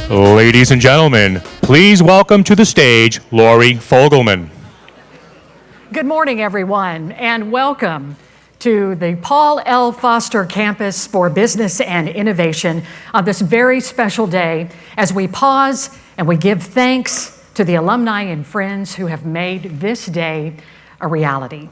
Ladies and gentlemen, please welcome to the stage Lori Fogleman. Good morning, everyone, and welcome to the Paul L. Foster Campus for Business and Innovation on this very special day as we pause and we give thanks to the alumni and friends who have made this day a reality.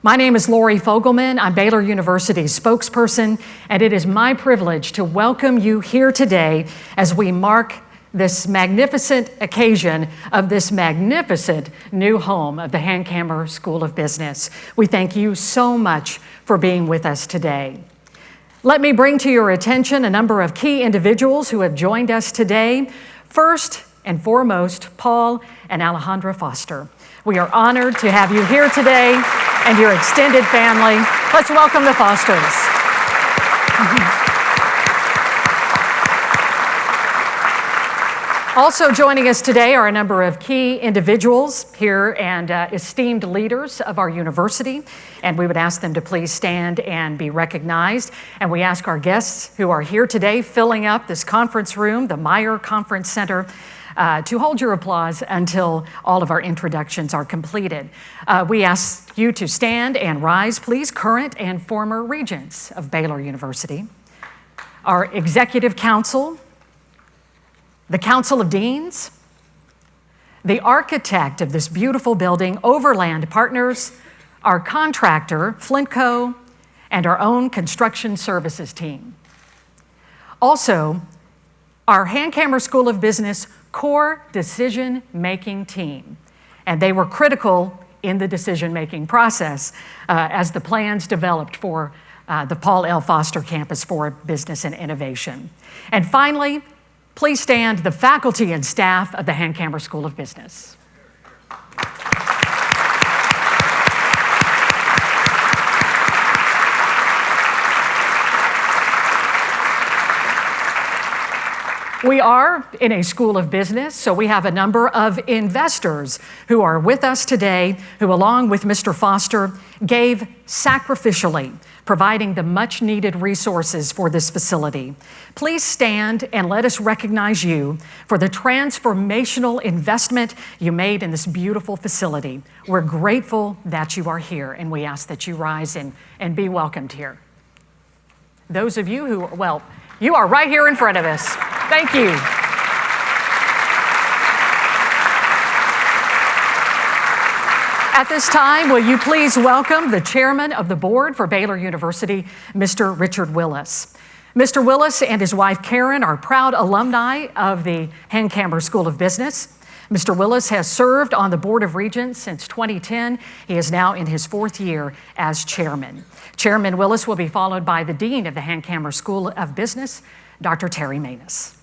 My name is Lori Fogleman. I'm Baylor University's spokesperson, and it is my privilege to welcome you here today as we mark this magnificent occasion of this magnificent new home of the Camber School of Business. We thank you so much for being with us today. Let me bring to your attention a number of key individuals who have joined us today. First and foremost, Paul and Alejandra Foster. We are honored to have you here today and your extended family. Let's welcome the Fosters. Also joining us today are a number of key individuals here and esteemed leaders of our university, and we would ask them to please stand and be recognized. And we ask our guests who are here today filling up this conference room, the Meyer Conference Center, to hold your applause until all of our introductions are completed. We ask you to stand and rise, please, current and former regents of Baylor University, our Executive Council, the Council of Deans, the architect of this beautiful building, Overland Partners, our contractor, Flintco, and our own construction services team. Also, our Camber School of Business core decision-making team, and they were critical in the decision-making process as the plans developed for the Paul L. Foster Campus for Business and Innovation. And finally, please stand the faculty and staff of the Camber School of Business. We are in a school of business, so we have a number of investors who are with us today who, along with Mr. Foster, gave sacrificially, providing the much-needed resources for this facility. Please stand and let us recognize you for the transformational investment you made in this beautiful facility. We're grateful that you are here, and we ask that you rise and be welcomed here. Those of you who, well, you are right here in front of us. Thank you. At this time, will you please welcome the chairman of the board for Baylor University, Mr. Richard Willis. Mr. Willis and his wife Karen are proud alumni of the Camber School of Business. Mr. Willis has served on the Board of Regents since 2010. He is now in his fourth year as chairman. Chairman Willis will be followed by the dean of the Camber School of Business, Dr. Terry Manus.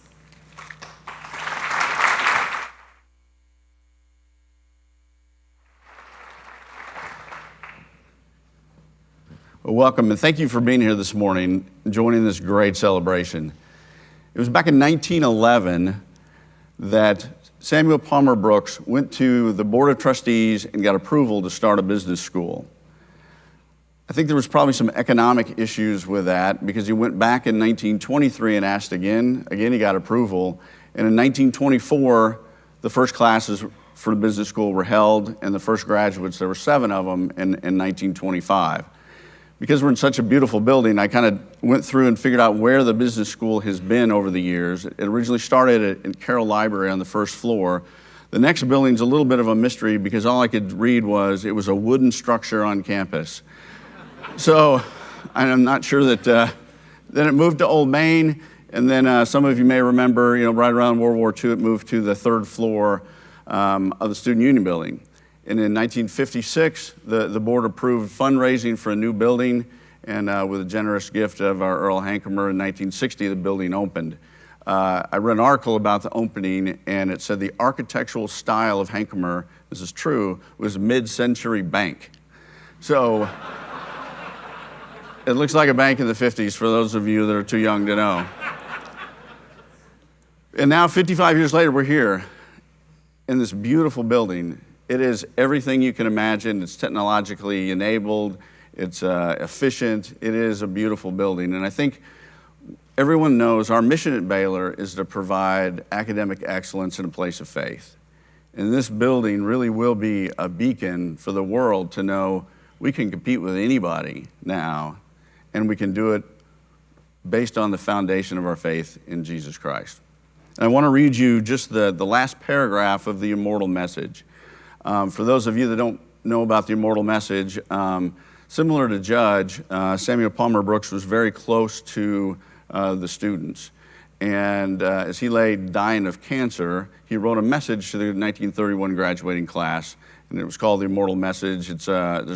Well, welcome, and thank you for being here this morning, joining this great celebration. It was back in 1911 that Samuel Palmer Brooks went to the Board of Trustees and got approval to start a business school. I think there was probably some economic issues with that because he went back in 1923 and asked again. Again, he got approval. And in 1924, the first classes for the business school were held, and the first graduates, there were 7 of them in 1925. Because we're in such a beautiful building, I kind of went through and figured out where the business school has been over the years. It originally started at Carroll Library on the first floor. The next building's a little bit of a mystery because all I could read was it was a wooden structure on campus. So I'm not sure that, then it moved to Old Main, and then some of you may remember, right around World War II, it moved to the 3rd floor of the Student Union building. And in 1956, the board approved fundraising for a new building, and with a generous gift of our Earl Hancomer in 1960, the building opened. I read an article about the opening, and it said the architectural style of Hancomer, this is true, was mid-century bank. So it looks like a bank in the 50s for those of you that are too young to know. And now 55 years later, we're here in this beautiful building. It is everything you can imagine. It's technologically enabled. It's efficient. It is a beautiful building. And I think everyone knows our mission at Baylor is to provide academic excellence in a place of faith. And this building really will be a beacon for the world to know we can compete with anybody now, and we can do it based on the foundation of our faith in Jesus Christ. And I want to read you just the last paragraph of the Immortal Message. For those of you that don't know about the Immortal Message, similar to Judge, Samuel Palmer Brooks was very close to the students. And as he lay dying of cancer, he wrote a message to the 1931 graduating class, and it was called the Immortal Message. There's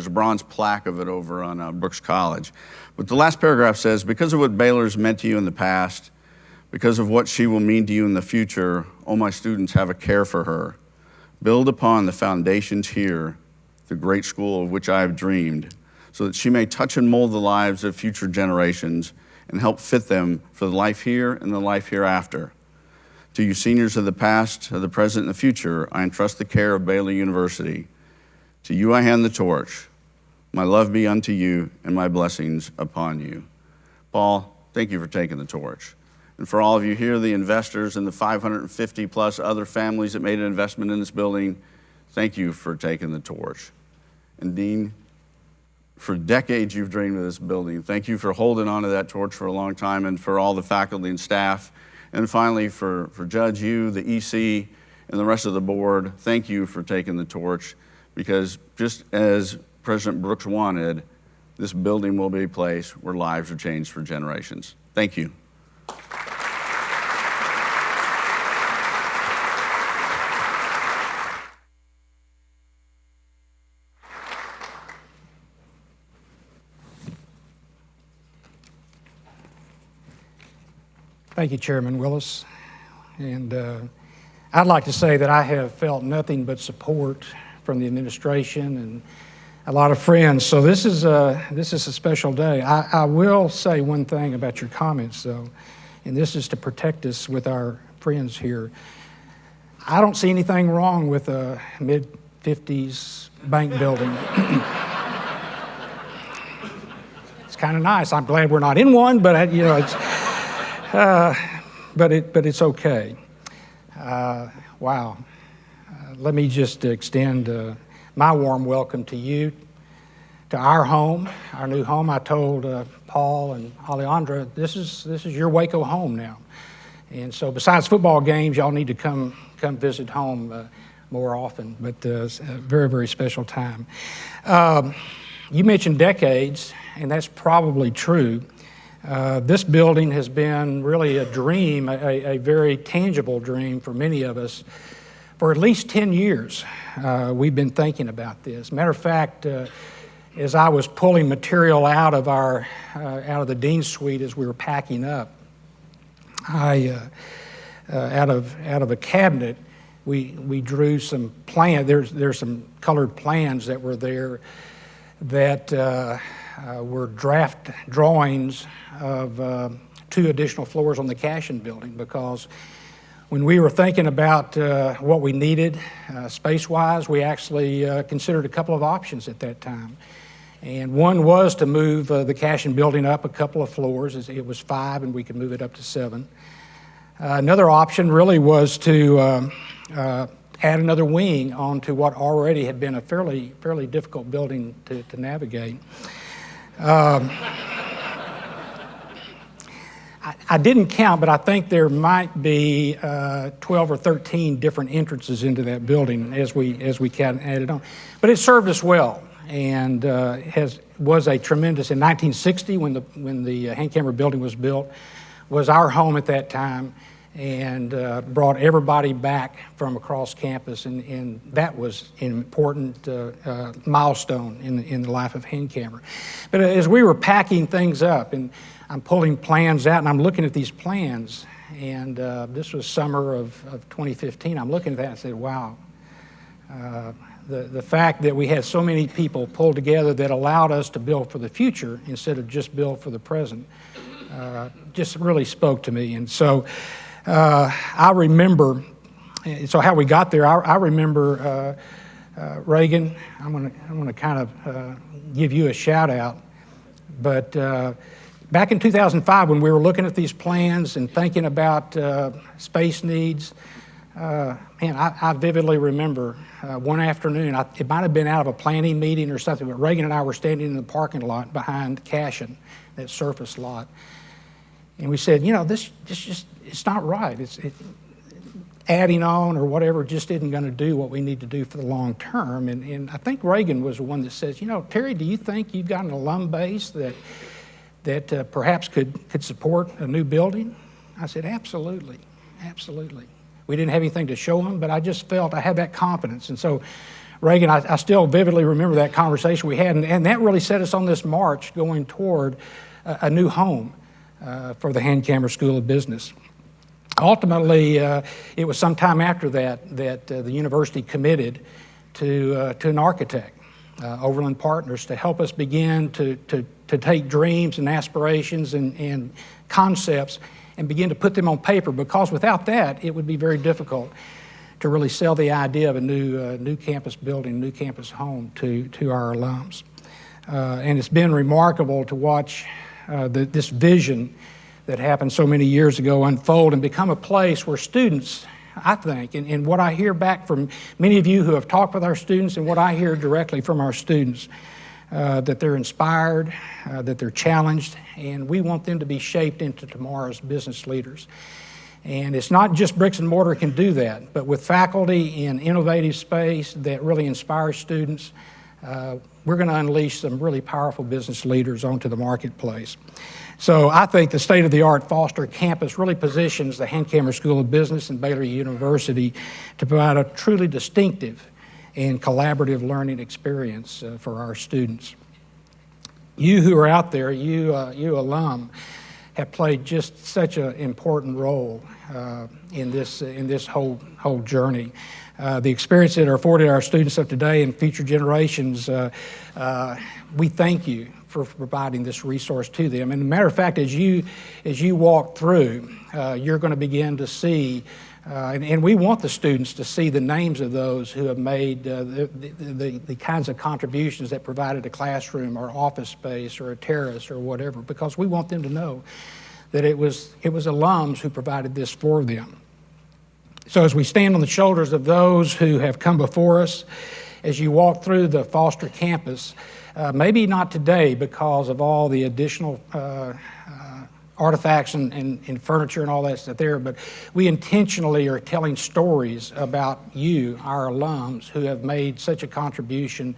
a bronze plaque of it over on Brooks College. But the last paragraph says, because of what Baylor's meant to you in the past, because of what she will mean to you in the future, all my students have a care for her. Build upon the foundations here, the great school of which I have dreamed, so that she may touch and mold the lives of future generations and help fit them for the life here and the life hereafter. To you seniors of the past, of the present, and the future, I entrust the care of Baylor University. To you I hand the torch. My love be unto you and my blessings upon you. Paul, thank you for taking the torch. And for all of you here, the investors and the 550 plus other families that made an investment in this building, thank you for taking the torch. And Dean, for decades you've dreamed of this building. Thank you for holding on to that torch for a long time, and for all the faculty and staff. And finally, for Judge, you, the EC, and the rest of the board, thank you for taking the torch, because just as President Brooks wanted, this building will be a place where lives are changed for generations. Thank you. Thank you, Chairman Willis. And I'd like to say that I have felt nothing but support from the administration and a lot of friends. So this is a special day. I will say one thing about your comments, though, and this is to protect us with our friends here. I don't see anything wrong with a mid-50s bank building. It's kind of nice. I'm glad we're not in one, but it's. But it's okay. Wow. Let me just extend my warm welcome to you, to our home, our new home. I told Paul and Alejandra, this is your Waco home now. And so besides football games, y'all need to come visit home more often. But it's a very, very special time. You mentioned decades, and that's probably true. This building has been really a dream, a very tangible dream for many of us. For at least 10 years, we've been thinking about this. Matter of fact, as I was pulling material out of the Dean's Suite as we were packing up, out of a cabinet, we drew some plans. There's some colored plans that were there that were draft drawings of 2 additional floors on the Cashin building, because when we were thinking about what we needed space-wise, we actually considered a couple of options at that time. And one was to move the Cashin building up a couple of floors. It was 5, and we could move it up to 7. Another option really was to add another wing onto what already had been a fairly difficult building to navigate. I didn't count, but I think there might be 12 or 13 different entrances into that building as we added on. But it served us well, and was a tremendous. In 1960, when the hand camera building was built, was our home at that time, and brought everybody back from across campus, and that was an important milestone in the life of hand camera. But as we were packing things up, and I'm pulling plans out, and I'm looking at these plans, and this was summer of 2015. I'm looking at that and said, wow, the fact that we had so many people pulled together that allowed us to build for the future instead of just build for the present just really spoke to me. And so I remember, so how we got there, I remember Reagan. I'm gonna kind of give you a shout out, but back in 2005, when we were looking at these plans and thinking about space needs, I vividly remember one afternoon, it might have been out of a planning meeting or something, but Reagan and I were standing in the parking lot behind Cashin, that surface lot. And we said, this just, it's not right. Adding on or whatever just isn't going to do what we need to do for the long term. And I think Reagan was the one that says, Terry, do you think you've got an alum base that perhaps could support a new building? I said, absolutely, absolutely. We didn't have anything to show them, but I just felt I had that confidence. And so, Reagan, I still vividly remember that conversation we had, and that really set us on this march going toward a new home for the Camber School of Business. Ultimately, it was some time after that the university committed to an architect, Overland Partners, to help us begin to take dreams and aspirations and concepts and begin to put them on paper, because without that, it would be very difficult to really sell the idea of a new campus building, new campus home to our alums. And it's been remarkable to watch this vision that happened so many years ago unfold and become a place where students, I think, and what I hear back from many of you who have talked with our students and what I hear directly from our students, that they're inspired, that they're challenged, and we want them to be shaped into tomorrow's business leaders. And it's not just bricks and mortar can do that, but with faculty in innovative space that really inspires students, we're going to unleash some really powerful business leaders onto the marketplace. So I think the state-of-the-art Foster campus really positions the Camber School of Business and Baylor University to provide a truly distinctive and collaborative learning experience for our students. You who are out there, you alum, have played just such an important role in this whole journey. The experience that are afforded our students of today and future generations, we thank you for providing this resource to them. And as a matter of fact, as you walk through, you're going to begin to see, and we want the students to see the names of those who have made the kinds of contributions that provided a classroom or office space or a terrace or whatever, because we want them to know that it was alums who provided this for them. So as we stand on the shoulders of those who have come before us, as you walk through the Foster campus, maybe not today because of all the additional artifacts and furniture and all that stuff there, but we intentionally are telling stories about you, our alums, who have made such a contribution.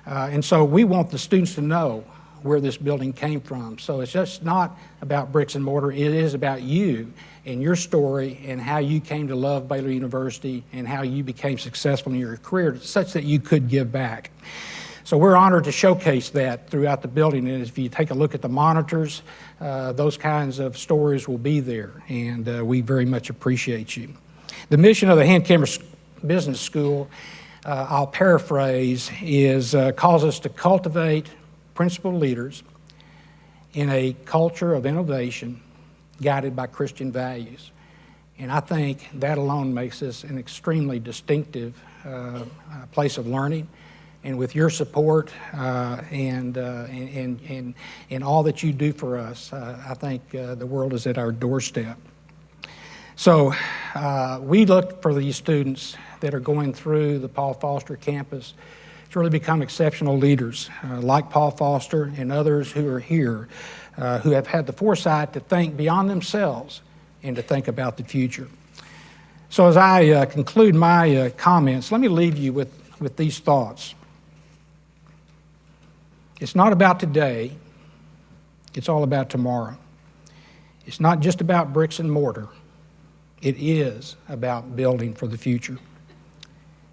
And so we want the students to know where this building came from. So it's just not about bricks and mortar, it is about you and your story and how you came to love Baylor University and how you became successful in your career such that you could give back. So we're honored to showcase that throughout the building, and if you take a look at the monitors, those kinds of stories will be there, and we very much appreciate you. The mission of the Camber Business School, I'll paraphrase, is calls us to cultivate principled leaders in a culture of innovation guided by Christian values. And I think that alone makes us an extremely distinctive place of learning. And with your support and all that you do for us, I think the world is at our doorstep. So we look for these students that are going through the Paul Foster campus to really become exceptional leaders, like Paul Foster and others who are here, who have had the foresight to think beyond themselves and to think about the future. So as I conclude my comments, let me leave you with these thoughts. It's not about today, it's all about tomorrow. It's not just about bricks and mortar, it is about building for the future.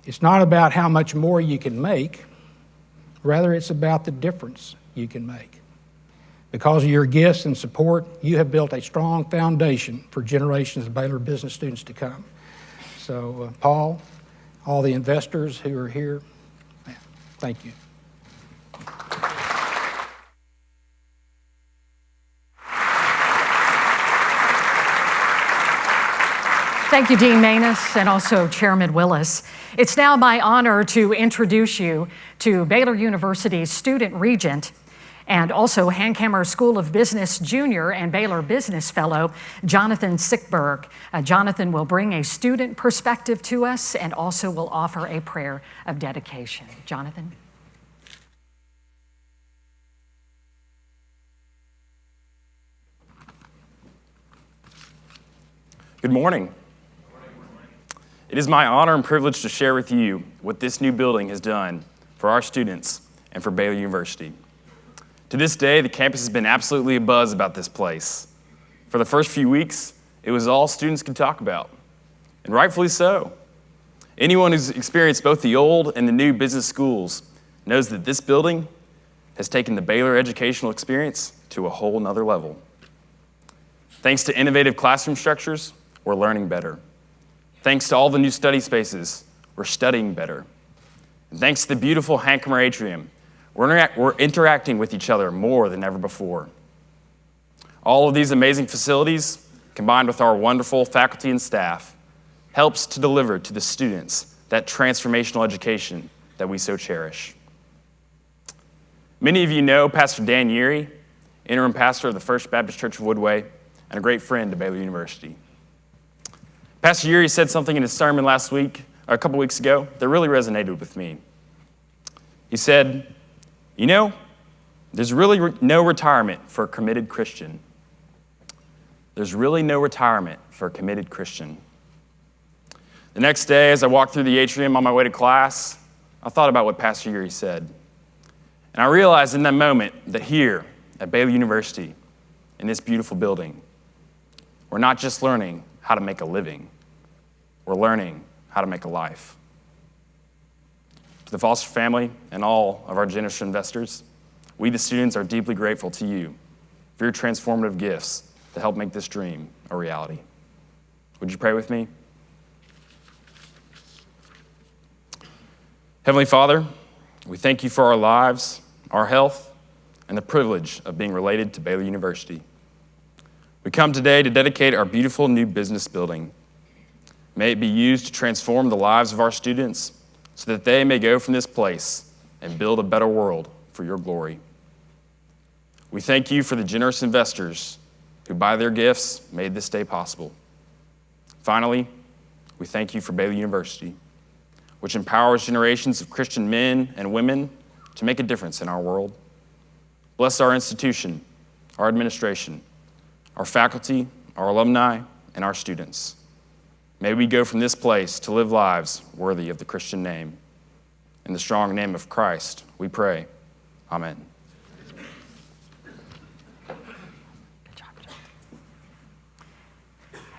It's not about how much more you can make, rather it's about the difference you can make. Because of your gifts and support, you have built a strong foundation for generations of Baylor business students to come. So Paul, all the investors who are here, thank you. Thank you, Dean Maness, and also Chairman Willis. It's now my honor to introduce you to Baylor University's student regent And also Camber School of Business Junior and Baylor Business Fellow, Jonathan Sickberg. Jonathan will bring a student perspective to us and also will offer a prayer of dedication. Jonathan? Good morning. It is my honor and privilege to share with you what this new building has done for our students and for Baylor University. To this day, the campus has been absolutely abuzz about this place. For the first few weeks, it was all students could talk about, and rightfully so. Anyone who's experienced both the old and the new business schools knows that this building has taken the Baylor educational experience to a whole nother level. Thanks to innovative classroom structures, we're learning better. Thanks to all the new study spaces, we're studying better. And thanks to the beautiful Camber atrium, we're interacting with each other more than ever before. All of these amazing facilities, combined with our wonderful faculty and staff, helps to deliver to the students that transformational education that we so cherish. Many of you know Pastor Dan Yeary, interim pastor of the First Baptist Church of Woodway, and a great friend to Baylor University. Pastor Yeary said something in his sermon a couple weeks ago, that really resonated with me. He said, "You know, there's really no retirement for a committed Christian. There's really no retirement for a committed Christian." The next day, as I walked through the atrium on my way to class, I thought about what Pastor Yeary said. And I realized in that moment that here at Baylor University, in this beautiful building, we're not just learning how to make a living, we're learning how to make a life. To the Foster family and all of our generous investors, we the students are deeply grateful to you for your transformative gifts to help make this dream a reality. Would you pray with me? Heavenly Father, we thank you for our lives, our health, and the privilege of being related to Baylor University. We come today to dedicate our beautiful new business building. May it be used to transform the lives of our students so that they may go from this place and build a better world for your glory. We thank you for the generous investors who, by their gifts, made this day possible. Finally, we thank you for Baylor University, which empowers generations of Christian men and women to make a difference in our world. Bless our institution, our administration, our faculty, our alumni, and our students. May we go from this place to live lives worthy of the Christian name. In the strong name of Christ, we pray. Amen.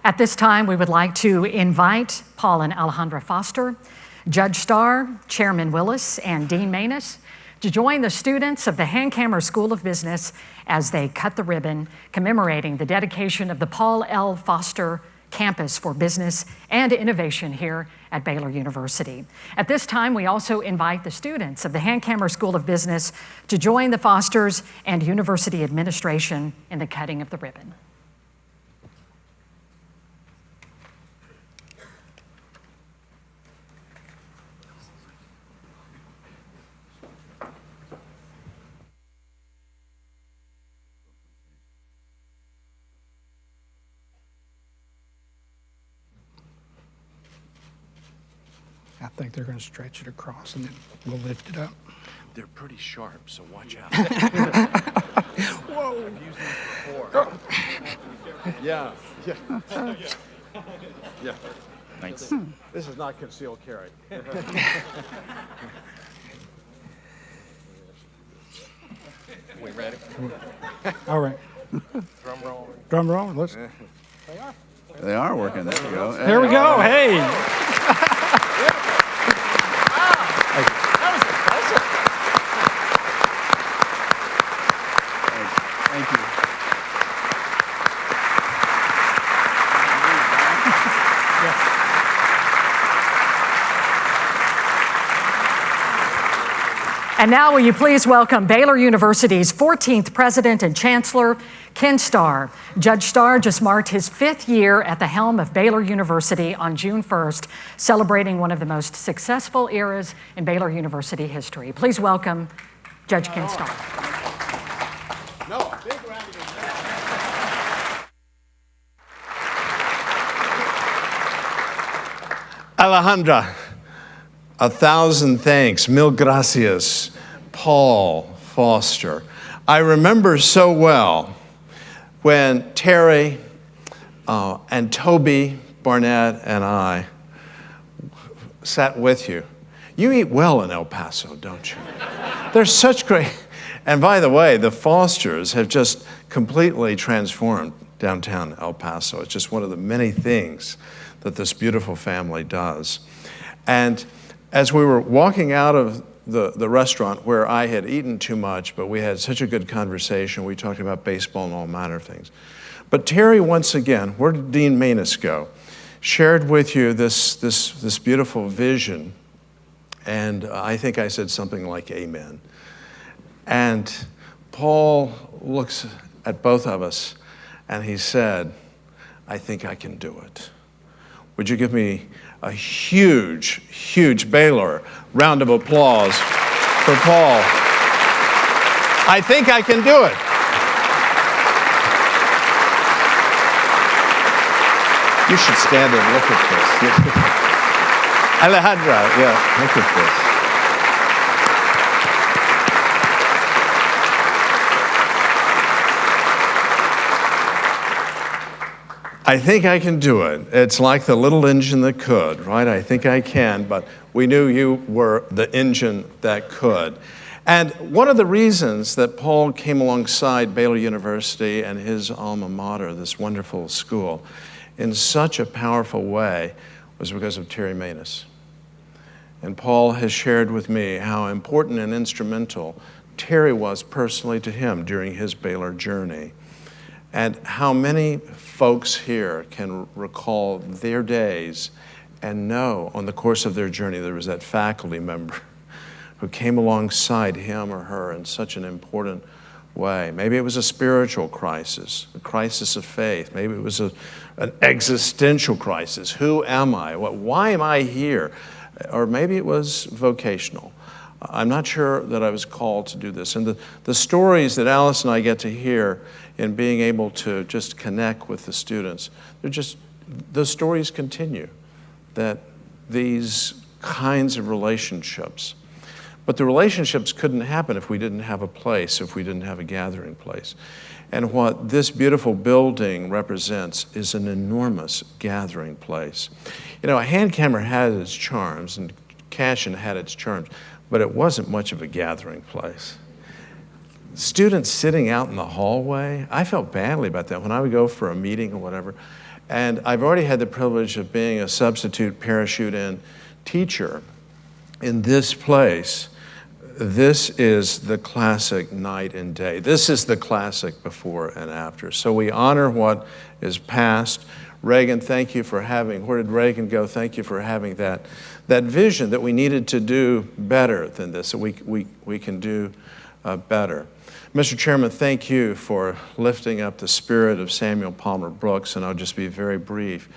At this time, we would like to invite Paul and Alejandra Foster, Judge Starr, Chairman Willis, and Dean Manus to join the students of the Camber School of Business as they cut the ribbon commemorating the dedication of the Paul L. Foster Campus for Business and Innovation here at Baylor University. At this time, we also invite the students of the Camber School of Business to join the Fosters and University administration in the cutting of the ribbon. I think they're going to stretch it across and then we'll lift it up. They're pretty sharp, so watch out. Whoa. I've used these before. Yeah. Yeah. Thanks. This is not concealed carry. We ready? All right. Drum roll. Drum roll. Let's. They are working. There you go. There we go. Hey. Thank you. And now will you please welcome Baylor University's 14th President and Chancellor, Ken Starr. Judge Starr just marked his 5th year at the helm of Baylor University on June 1st, celebrating one of the most successful eras in Baylor University history. Please welcome Judge Ken Starr. No, a big round of applause. Alejandra, 1,000 thanks. Mil gracias. Paul Foster. I remember so well when Terry and Toby Barnett and I sat with you. You eat well in El Paso, don't you? They're such great. And by the way, the Fosters have just completely transformed downtown El Paso. It's just one of the many things that this beautiful family does. And as we were walking out of the restaurant where I had eaten too much, but we had such a good conversation, we talked about baseball and all manner of things. But Terry, once again, where did Dean Manus go? Shared with you this beautiful vision. And I think I said something like amen. And Paul looks at both of us and he said, I think I can do it. Would you give me a huge, huge Baylor round of applause for Paul? I think I can do it. You should stand and look at this. Alejandra, yeah, look at this. I think I can do it. It's like the little engine that could, right? I think I can, but we knew you were the engine that could. And one of the reasons that Paul came alongside Baylor University and his alma mater, this wonderful school, in such a powerful way was because of Terry Manus. And Paul has shared with me how important and instrumental Terry was personally to him during his Baylor journey. And how many folks here can recall their days and know on the course of their journey there was that faculty member who came alongside him or her in such an important way. Maybe it was a spiritual crisis, a crisis of faith. Maybe it was an existential crisis. Who am I? Why am I here? Or maybe it was vocational. I'm not sure that I was called to do this. And the stories that Alice and I get to hear in being able to just connect with the students, those stories continue, that these kinds of relationships. But the relationships couldn't happen if we didn't have a place, if we didn't have a gathering place. And what this beautiful building represents is an enormous gathering place. You know, a hand camera had its charms, and Cashin had its charms, but it wasn't much of a gathering place. Students sitting out in the hallway, I felt badly about that when I would go for a meeting or whatever. And I've already had the privilege of being a substitute parachute-in teacher in this place. This is the classic night and day. This is the classic before and after. So we honor what is past. Reagan, thank you for having, where did Reagan go? Thank you for having that vision that we needed to do better than this, that we can do better. Mr. Chairman, thank you for lifting up the spirit of Samuel Palmer Brooks, and I'll just be very brief.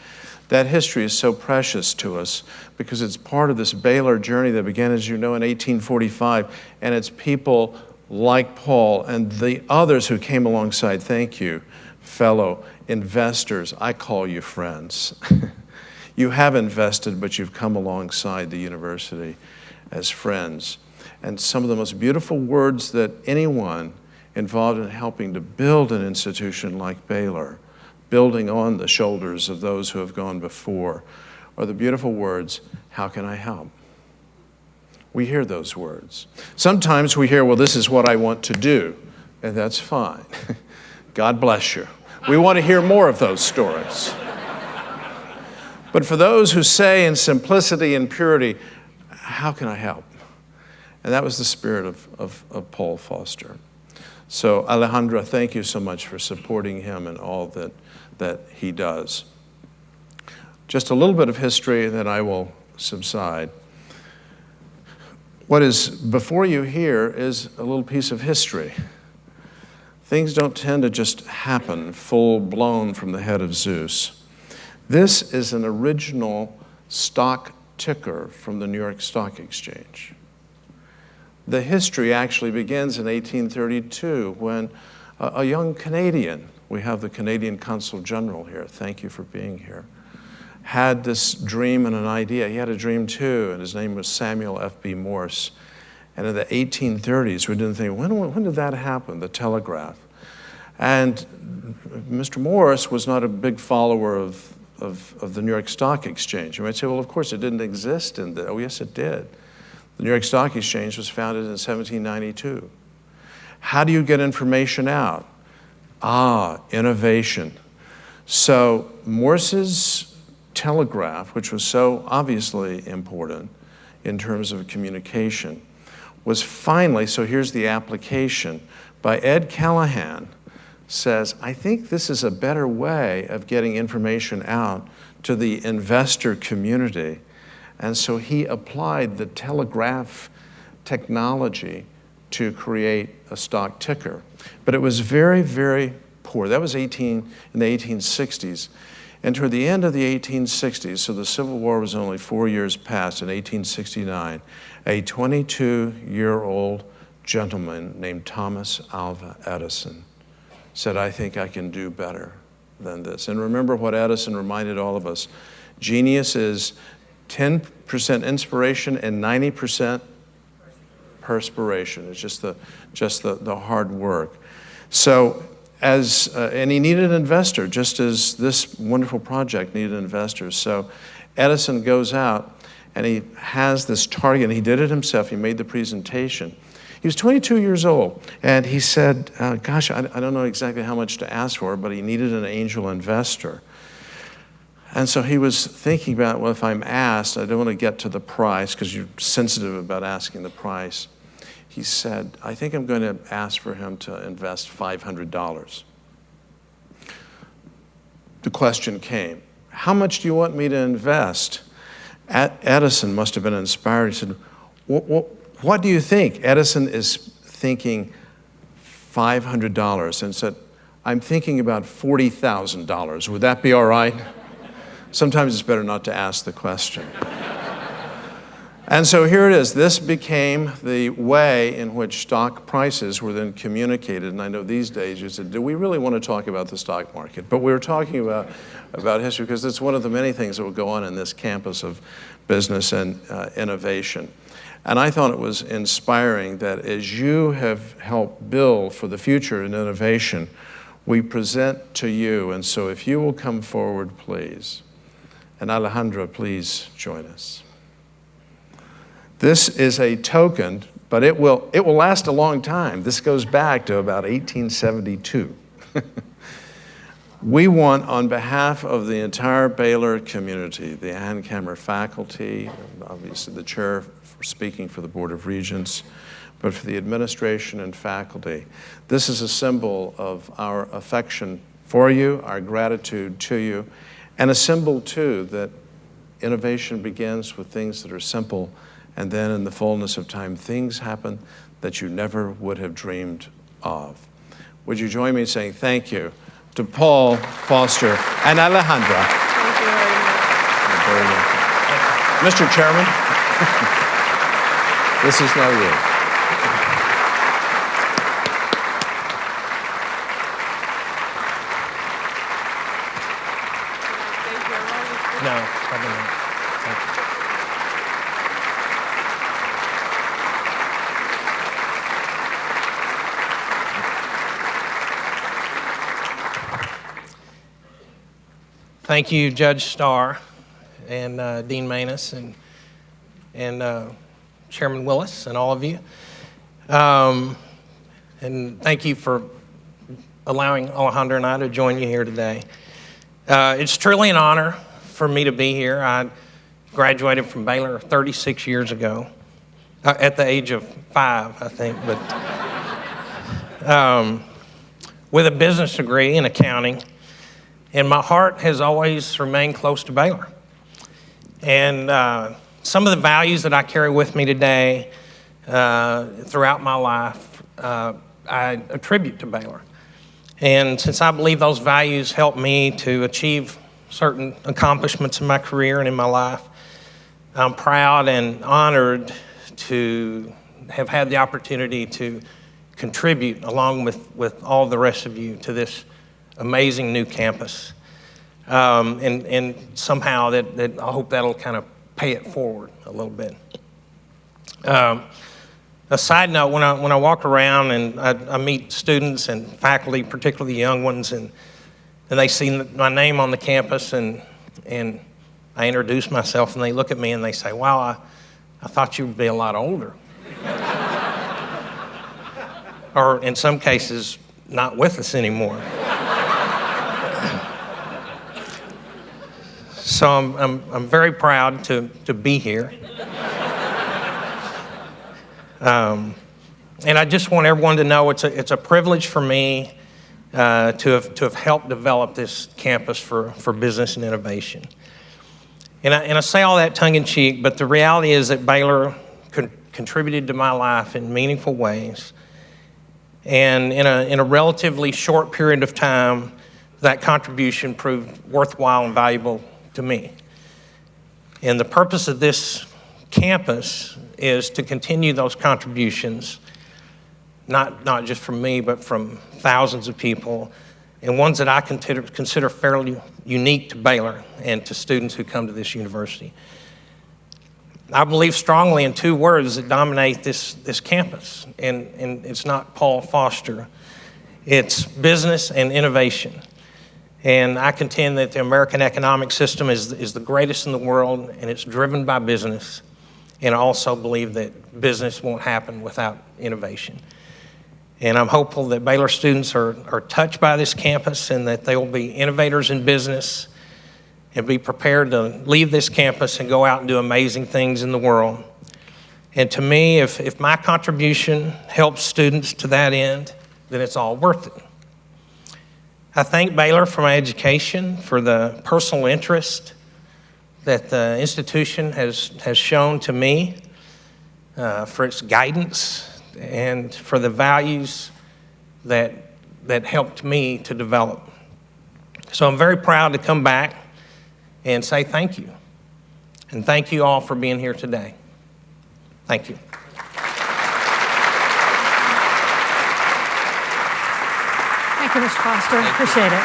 That history is so precious to us because it's part of this Baylor journey that began, as you know, in 1845, and it's people like Paul and the others who came alongside. Thank you, fellow investors. I call you friends. You have invested, but you've come alongside the university as friends. And some of the most beautiful words that anyone involved in helping to build an institution like Baylor, building on the shoulders of those who have gone before, are the beautiful words, how can I help? We hear those words. Sometimes we hear, well, this is what I want to do, and that's fine. God bless you. We want to hear more of those stories. But for those who say in simplicity and purity, how can I help? And that was the spirit of Paul Foster. So Alejandra, thank you so much for supporting him and all that he does. Just a little bit of history, then I will subside. What is before you here is a little piece of history. Things don't tend to just happen full-blown from the head of Zeus. This is an original stock ticker from the New York Stock Exchange. The history actually begins in 1832 when a young Canadian. We have the Canadian Consul General here. Thank you for being here. Had this dream and an idea. He had a dream too, and his name was Samuel F.B. Morse. And in the 1830s, we didn't think, when did that happen, the telegraph? And Mr. Morse was not a big follower of the New York Stock Exchange. You might say, well, of course, it didn't exist in the, oh, yes, it did. The New York Stock Exchange was founded in 1792. How do you get information out? Innovation. So Morse's telegraph, which was so obviously important in terms of communication, was finally, so here's the application, by Ed Callahan, says, I think this is a better way of getting information out to the investor community. And so he applied the telegraph technology to create a stock ticker. But it was very, very poor. That was in the 1860s. And toward the end of the 1860s, so the Civil War was only 4 years past, in 1869, a 22-year-old gentleman named Thomas Alva Edison said, I think I can do better than this. And remember what Edison reminded all of us. Genius is 10% inspiration and 90% perspiration. It's just the hard work. So and he needed an investor, just as this wonderful project needed investors. So Edison goes out and he has this target. He did it himself. He made the presentation. He was 22 years old, and he said, gosh, I don't know exactly how much to ask for, but he needed an angel investor. And so he was thinking about, well, if I'm asked, I don't want to get to the price because you're sensitive about asking the price. He said, I think I'm going to ask for him to invest $500. The question came, how much do you want me to invest? Edison must have been inspired. He said, what do you think? Edison is thinking $500 and said, I'm thinking about $40,000. Would that be all right? Sometimes it's better not to ask the question. And so here it is. This became the way in which stock prices were then communicated. And I know these days you said, do we really want to talk about the stock market? But we were talking about history because it's one of the many things that will go on in this campus of business and innovation. And I thought it was inspiring that as you have helped build for the future in innovation, we present to you. And so if you will come forward, please. And Alejandra, please join us. This is a token, but it will last a long time. This goes back to about 1872. We want, on behalf of the entire Baylor community, the Camber faculty, obviously the chair for speaking for the Board of Regents, but for the administration and faculty, this is a symbol of our affection for you, our gratitude to you, and a symbol, too, that innovation begins with things that are simple, and then in the fullness of time, things happen that you never would have dreamed of. Would you join me in saying thank you to Paul, Foster, and Alejandra? Thank you very much. Mr. Chairman, this is now you. No, probably not. Thank you. Thank you, Judge Starr and Dean Maness and Chairman Willis and all of you. And thank you for allowing Alejandra and I to join you here today. It's truly an honor for me to be here. I graduated from Baylor 36 years ago, at the age of 5, I think, but with a business degree in accounting. And my heart has always remained close to Baylor. And some of the values that I carry with me today throughout my life, I attribute to Baylor. And since I believe those values help me to achieve certain accomplishments in my career and in my life, I'm proud and honored to have had the opportunity to contribute along with all the rest of you to this amazing new campus. And somehow that I hope that'll kind of pay it forward a little bit. A side note, when I walk around and I meet students and faculty, particularly young ones, and they see my name on the campus, and I introduce myself, and they look at me and they say, wow, I thought you would be a lot older. Or in some cases, not with us anymore. So I'm very proud to be here. And I just want everyone to know it's a privilege for me to have helped develop this campus for business and innovation. And I say all that tongue-in-cheek, but the reality is that Baylor contributed to my life in meaningful ways. And in a relatively short period of time, that contribution proved worthwhile and valuable to me. And the purpose of this campus is to continue those contributions, not just from me, but from thousands of people, and ones that I consider fairly unique to Baylor and to students who come to this university. I believe strongly in two words that dominate this campus, and it's not Paul Foster. It's business and innovation. And I contend that the American economic system is the greatest in the world, and it's driven by business. And I also believe that business won't happen without innovation. And I'm hopeful that Baylor students are touched by this campus and that they will be innovators in business and be prepared to leave this campus and go out and do amazing things in the world. And to me, if my contribution helps students to that end, then it's all worth it. I thank Baylor for my education, for the personal interest that the institution has shown to me, for its guidance, and for the values that helped me to develop. So I'm very proud to come back and say thank you. And thank you all for being here today. Thank you. Thank you, Mr. Foster. Appreciate it.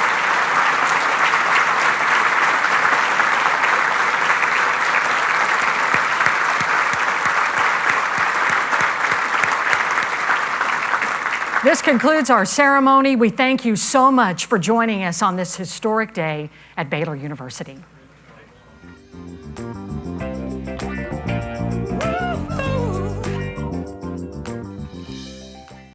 This concludes our ceremony. We thank you so much for joining us on this historic day at Baylor University.